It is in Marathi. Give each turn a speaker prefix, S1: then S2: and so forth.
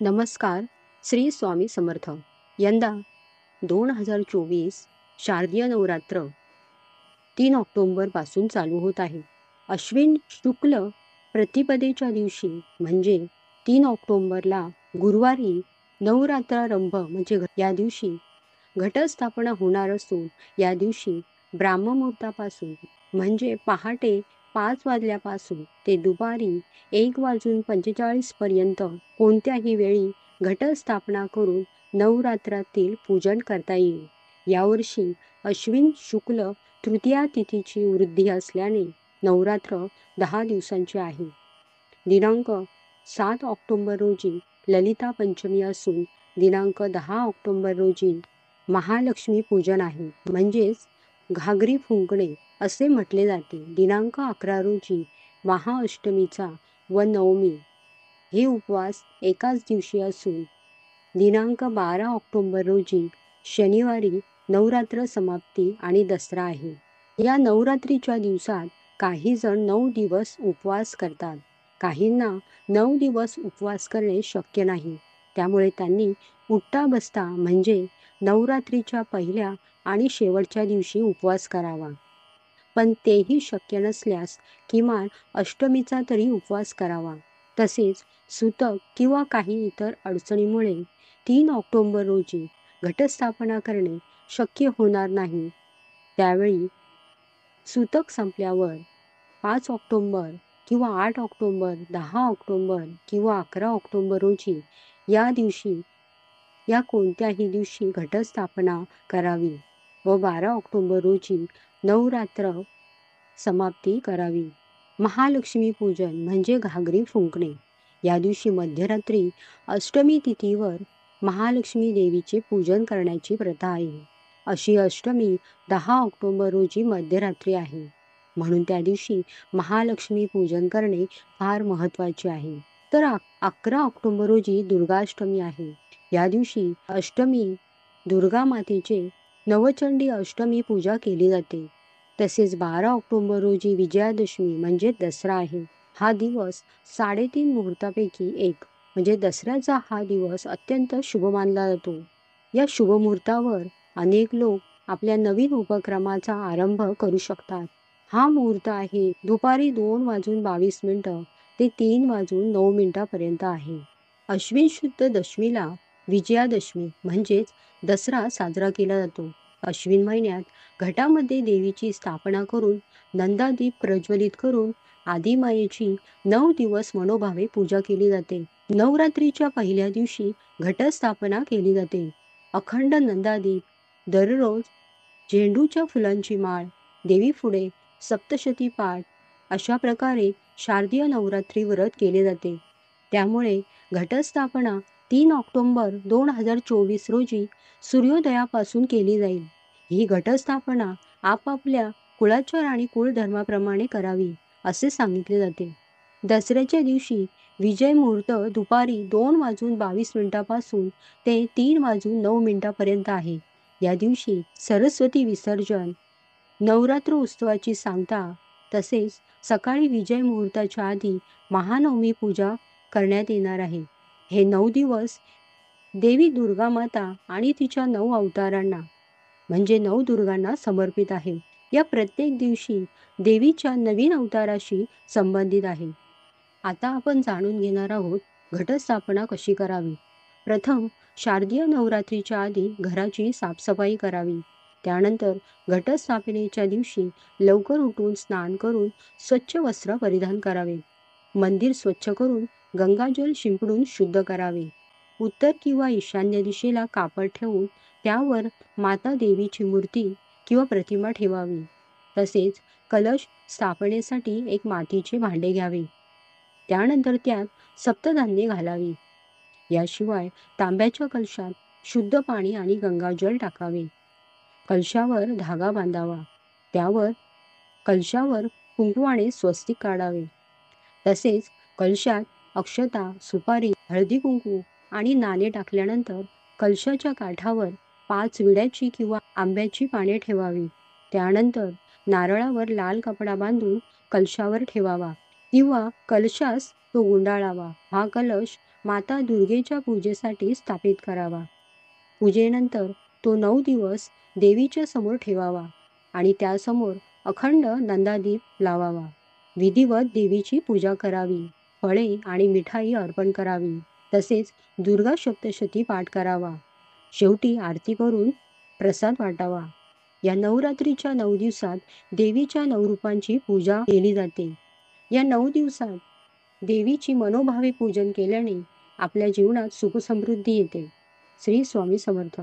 S1: नमस्कार. श्री स्वामी समर्थ. यंदा 2024 शारदीय नवरात्र 3 ऑक्टोबरपासून चालू होत आहे. अश्विन शुक्ल प्रतिपदेच्या दिवशी म्हणजे 3 ऑक्टोबरला गुरुवारी नवरात्रारंभ म्हणजे या दिवशी घटस्थापना होणार असून या दिवशी ब्राह्ममुहूर्तापासून म्हणजे पहाटे 5 वाजल्यापासून ते दुपारी 1 वाजून 45 पर्यंत कोणत्याही वेळी घटस्थापना करून नवरात्रातील पूजन करता येईल. यावर्षी अश्विन शुक्ल तृतीया तिथीची वृद्धी असल्याने नवरात्र 10 दिवसांचे आहे. दिनांक 7 ऑक्टोबर रोजी ललिता पंचमी असून दिनांक 10 ऑक्टोबर रोजी महालक्ष्मी पूजन आहे, म्हणजेच घागरी फुंकणे असे म्हटले जाते. दिनांक 11 रोजी महाअष्टमीचा व नवमी हे उपवास एकाच दिवशी असून दिनांक 12 ऑक्टोबर रोजी शनिवारी नवरात्र समाप्ती आणि दसरा आहे. या नवरात्रीच्या दिवसात काही जण 9 दिवस उपवास करतात. काहींना 9 दिवस उपवास करणे शक्य नाही, त्यामुळे त्यांनी उठता बसता म्हणजे नवरात्रीच्या पहिल्या आणि शेवटच्या दिवशी उपवास करावा. पण तेही शक्य नसल्यास किमान अष्टमीचा तरी उपवास करावा. तसेच सुतक किंवा काही इतर अडचणीमुळे 3 ऑक्टोबर रोजी घटस्थापना करणे शक्य होणार नाही. त्यावेळी सुतक संपल्यावर 5 ऑक्टोबर किंवा 8 ऑक्टोबर, 10 ऑक्टोबर किंवा 11 ऑक्टोबर रोजी या दिवशी या कोणत्याही दिवशी घटस्थापना करावी व 12 ऑक्टोबर रोजी नवरात्र समाप्ती करावी. महालक्ष्मी पूजन म्हणजे घागरी फुंकणे. या दिवशी मध्यरात्री अष्टमी तिथीवर महालक्ष्मी देवीचे पूजन करण्याची प्रथा आहे. अशी अष्टमी 10 ऑक्टोबर रोजी मध्यरात्री आहे, म्हणून त्या दिवशी महालक्ष्मी पूजन करणे फार महत्त्वाचे आहे. तर 11 ऑक्टोबर रोजी दुर्गाष्टमी आहे. या दिवशी अष्टमी दुर्गा मातेचे नवचंडी अष्टमी पूजा केली जाते. तसेच 12 ऑक्टोबर रोजी विजयादशमी म्हणजे दसरा आहे. हा दिवस 3.5 मुहूर्तापैकी एक म्हणजे दसऱ्याचा हा दिवस अत्यंत शुभ मानला जातो. या शुभ मुहूर्तावर अनेक लोक आपल्या नवीन उपक्रमाचा आरंभ करू शकतात. हा मुहूर्त आहे दुपारी 2 वाजून 22 ते 3 वाजून 9 आहे. अश्विन शुद्ध दशमीला विजयादशमी म्हणजेच दसरा साजरा केला जातो. अश्विन महिन्यात घटामध्ये देवीची स्थापना करून नंदादीप प्रज्वलित करून आदिमायेची 9 दिवस मनोभावे पूजा केली जाते. नवरात्रीच्या पहिल्या दिवशी घटस्थापना केली जाते. अखंड नंदादीप, दररोज झेंडूच्या फुलांची माळ, देवीपुढे सप्तशती पाठ अशा प्रकारे शारदीय नवरात्री व्रत केले जाते. त्यामुळे घटस्थापना 3 ऑक्टोबर 2024 रोजी सूर्योदयापासून केली जाईल. ही घटस्थापना आपापल्या कुळाचार आणि कुळधर्माप्रमाणे करावी असे सांगितले जाते. दसऱ्याच्या दिवशी विजय मुहूर्त दुपारी 2 वाजून 22 पासून ते 3 वाजून 9 आहे. या दिवशी सरस्वती विसर्जन, नवरात्र उत्सवाची सांगता तसेच सकाळी विजय मुहूर्ताच्या आधी महानवमी पूजा करण्यात येणार आहे. हे 9 दिवस देवी दुर्गा माता आणि तिच्या 9 अवतारांना म्हणजे 9 दुर्गांना समर्पित आहे. या प्रत्येक दिवशी देवीच्या नवीन अवताराशी संबंधित आहे. आता आपण जाणून घेणार आहोत घटस्थापना कशी करावी. प्रथम शारदीय नवरात्रीच्या आधी घराची साफसफाई करावी. त्यानंतर घटस्थापनेच्या दिवशी लवकर उठून स्नान करून स्वच्छ वस्त्र परिधान करावे. मंदिर स्वच्छ करून गंगाजल शिंपडून शुद्ध करावे. उत्तर किंवा ईशान्य दिशेला कापड ठेवून त्यावर माता देवीची मूर्ती किंवा प्रतिमा ठेवावी. तसेच कलश स्थापनेसाठी एक मातीचे भांडे घ्यावे. त्यानंतर त्यात सप्तधान्ये घालावी. याशिवाय तांब्याच्या कलशात शुद्ध पाणी आणि गंगाजल टाकावे. कलशावर धागा बांधावा. त्यावर कलशावर कुंकवाने स्वस्तिक काढावे. तसेच कलशात अक्षता, सुपारी, हळदी कुंकू आणि नाणे टाकल्यानंतर कलशाच्या काठावर 5 विड्याची किंवा आंब्याची पाने ठेवावी. त्यानंतर नारळावर लाल कपडा बांधून कलशावर ठेवावा किंवा कलशास तो गुंडाळावा. हा कलश माता दुर्गेच्या पूजेसाठी स्थापित करावा. पूजेनंतर तो 9 दिवस देवीच्या समोर ठेवावा आणि त्यासमोर अखंड नंदादीप लावावा. विधिवत देवीची पूजा करावी, फळे आणि मिठाई अर्पण करावी, तसेच दुर्गा सप्तशती पाठ करावा. शेवटी आरती करून प्रसाद वाटावा. या नवरात्रीच्या 9 दिवसात देवीच्या 9 रूपांची पूजा केली जाते. या 9 दिवसात देवीची मनोभावे पूजन केल्याने आपल्या जीवनात सुखसमृद्धी येते. श्री स्वामी समर्थ.